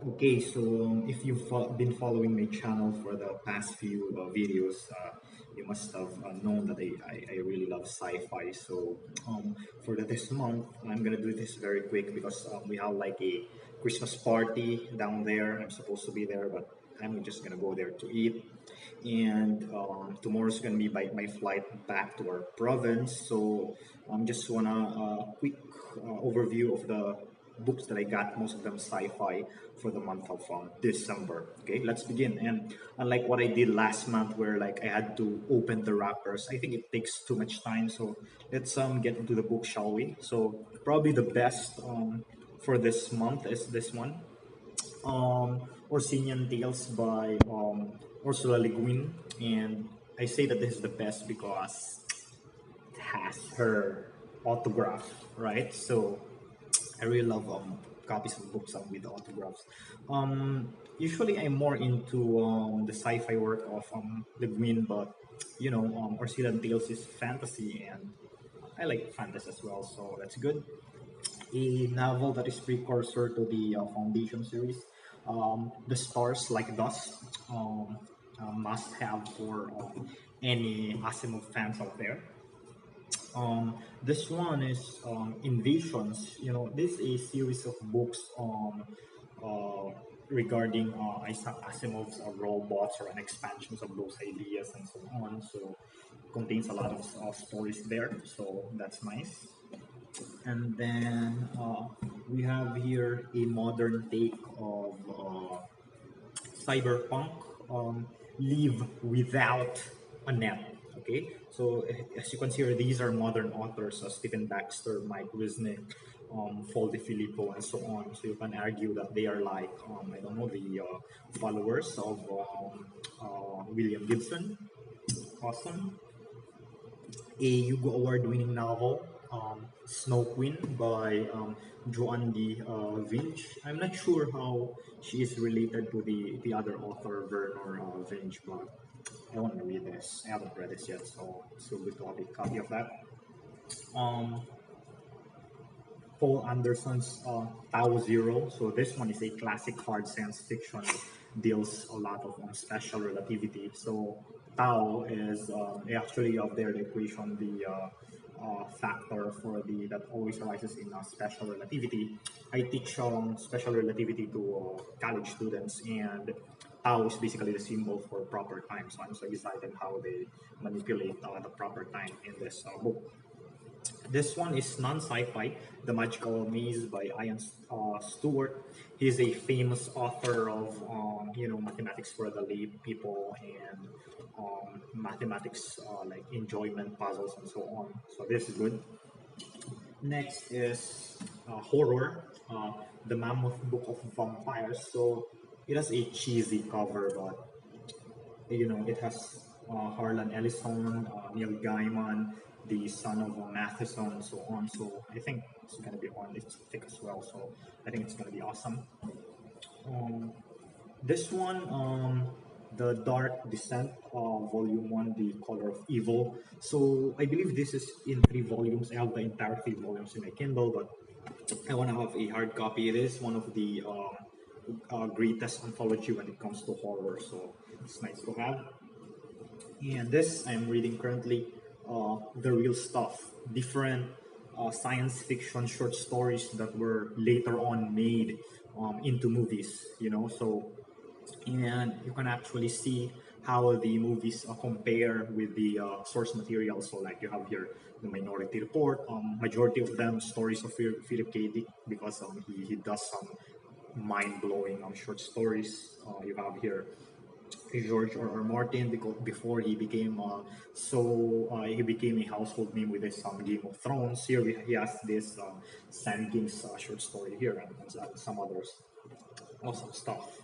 Okay, so if you've been following my channel for the past few videos, you must have known that I really love sci-fi. So for this month, I'm gonna do this very quick because we have like a Christmas party down there. I'm supposed to be there, but I'm just gonna go there to eat. And tomorrow's gonna be my flight back to our province. So I'm just wanna quick overview of the books that I got, most of them sci-fi, for the month of December. Okay, let's begin. And unlike what I did last month, where like I had to open the wrappers, I think it takes too much time. So let's get into the book, shall we? So probably the best for this month is this one, Orsinian Tales by Ursula Le Guin, and I say that this is the best because it has her autograph, right? So I really love copies of books with autographs. Usually, I'm more into the sci-fi work of Le Guin, but Ursula Tales is fantasy, and I like fantasy as well, so that's good. A novel that is precursor to the Foundation series. The Stars Like Dust, must have for any Asimov fans out there. This one is Invasions. This is a series of books uh, regarding Isaac Asimov's robots or an expansions of those ideas and so on. So contains a lot of stories there. So that's nice. And then we have here a modern take of cyberpunk, live without a net. Okay, so as you can see here, these are modern authors: Stephen Baxter, Mike Wisnick, Paul De Filippo, and so on. So you can argue that they are like I don't know, the followers of William Gibson. Awesome. A Hugo Award-winning novel, Snow Queen by Joanne D. Vinch. I'm not sure how she is related to the other author, Werner Vinch, but I want to read this. I haven't read this yet, so it's so good to have a copy of that. Um, Paul Anderson's Tau Zero. So this one is a classic hard science fiction, deals a lot of special relativity. So Tau is actually of their equation the factor for the that always arises in special relativity. I teach special relativity to college students, and Tau is basically the symbol for proper time. So I'm so excited how they manipulate the proper time in this book. This one is non-sci-fi, The Magical Maze by Ian Stewart. He's a famous author of, mathematics for the lay people and mathematics like enjoyment puzzles and so on. So this is good. Next is horror, The Mammoth Book of Vampires. So it has a cheesy cover, but it has Harlan Ellison, Neil Gaiman, the son of Matheson, and so on. So I think it's going to be on. It's thick as well, so I think it's going to be awesome. Um, this one, The Dark Descent, Volume 1, The Color of Evil. So I believe this is in 3 volumes. I have the entire 3 volumes in my Kindle, but I want to have a hard copy. It is one of the greatest anthology when it comes to horror, so it's nice to have. And this I'm reading currently, The Real Stuff, different science fiction short stories that were later on made into movies, So, and you can actually see how the movies compare with the source material. So, like you have here the Minority Report, majority of them stories of Philip K. Dick, because he does some mind-blowing short stories. You have here George R. Martin, because before he became he became a household name with his Game of Thrones. Here he has this Sand King's short story here, and some others, awesome stuff.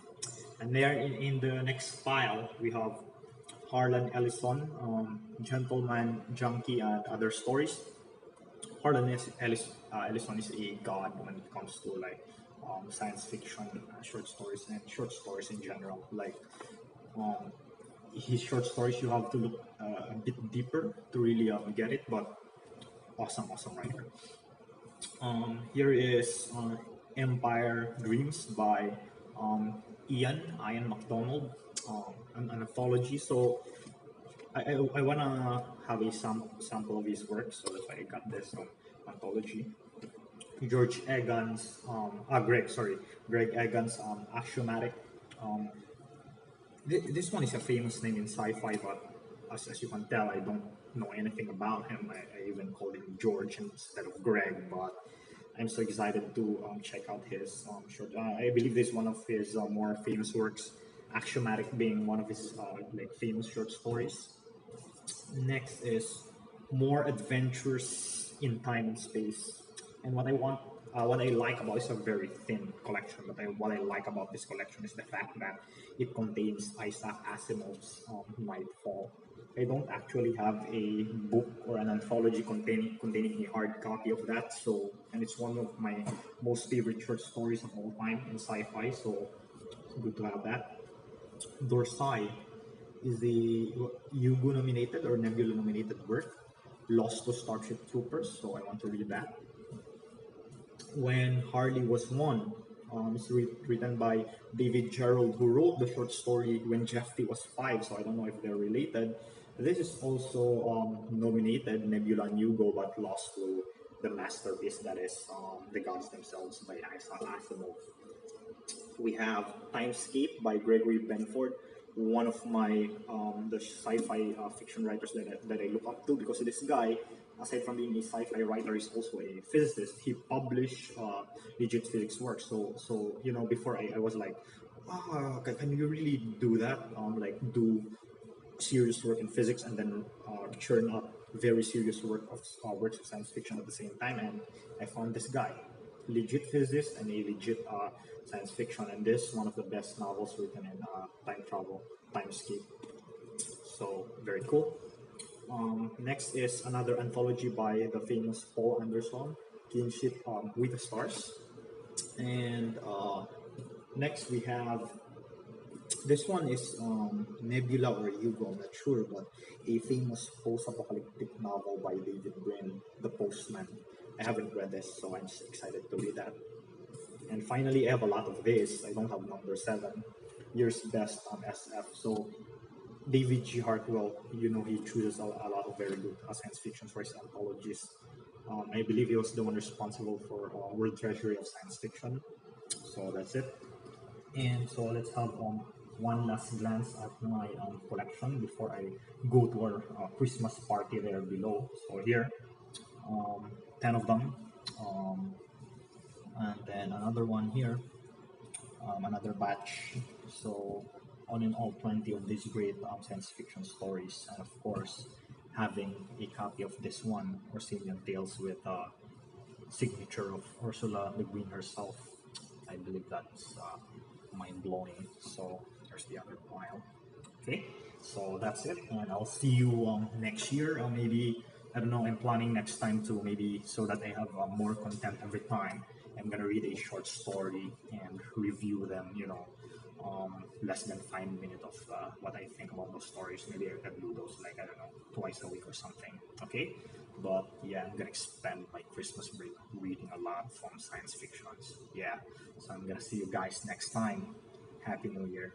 And there in the next file we have Harlan Ellison, Gentleman Junkie, and other stories. Ellison is a god when it comes to like science fiction short stories and short stories in general. Like um, his short stories, you have to look a bit deeper to really get it. But awesome writer. Here is Empire Dreams by Ian McDonald, an anthology. So I wanna have a sample of his work, so that's why I got this anthology. George Egan's, Greg Egan's Axiomatic. Um, this one is a famous name in sci-fi, but as you can tell, I don't know anything about him. I even called him George instead of Greg, but I'm so excited to check out his short. I believe this is one of his more famous works, Axiomatic being one of his like famous short stories. Next is more adventures in time and space. And what I like about it's a very thin collection. But what I like about this collection is the fact that it contains Isaac Asimov's Nightfall. I don't actually have a book or an anthology containing a hard copy of that. So, and it's one of my most favorite short stories of all time in sci-fi. So, good to have that. Dorsai is the Hugo nominated or Nebula nominated work, Lost to Starship Troopers. So I want to read that. When Harley Was One, it's written by David Gerald, who wrote the short story When Jeffy Was Five. So I don't know if they're related. This is also nominated Nebula and Hugo, but lost to the masterpiece that is The Gods Themselves by Isaac Asimov. We have Timescape by Gregory Benford, one of my the sci-fi fiction writers that I look up to, because this guy, aside from being a sci-fi writer, is also a physicist. He published legit physics work. So before I was like, can you really do that? Like do serious work in physics and then churn up very serious works of science fiction at the same time. And I found this guy, legit physicist and a legit science fiction, and this one of the best novels written in time travel, Timescape. So very cool. Next is another anthology by the famous Paul Anderson, Kinship with the Stars. And next we have this one is Nebula or Hugo, I'm not sure, but a famous post-apocalyptic novel by David Brin, The Postman. I haven't read this, so I'm just excited to read that. And finally, I have a lot of this. I don't have number seven, Year's Best SF. So David G. Hartwell, he chooses a lot of very good science fiction for his anthologies. I believe he was the one responsible for World Treasury of Science Fiction. So that's it. And so let's have one last glance at my collection before I go to our Christmas party there below. So here, 10 of them. Um, and then another one here, another batch. So all in all, 20 of these great science fiction stories. And of course, having a copy of this one, Orsinian Tales, with signature of Ursula Le Guin herself. I believe that's mind blowing. So there's the other pile. Okay, so that's it, and I'll see you next year. Or maybe I don't know. I'm planning next time to maybe so that I have more content every time. I'm gonna read a short story and review them. Less than 5 minutes of what I think about those stories. Maybe I can do those like I don't know twice a week or something. Okay, but yeah, I'm gonna spend my Christmas break reading a lot from science fictions. Yeah, so I'm gonna see you guys next time. Happy New Year.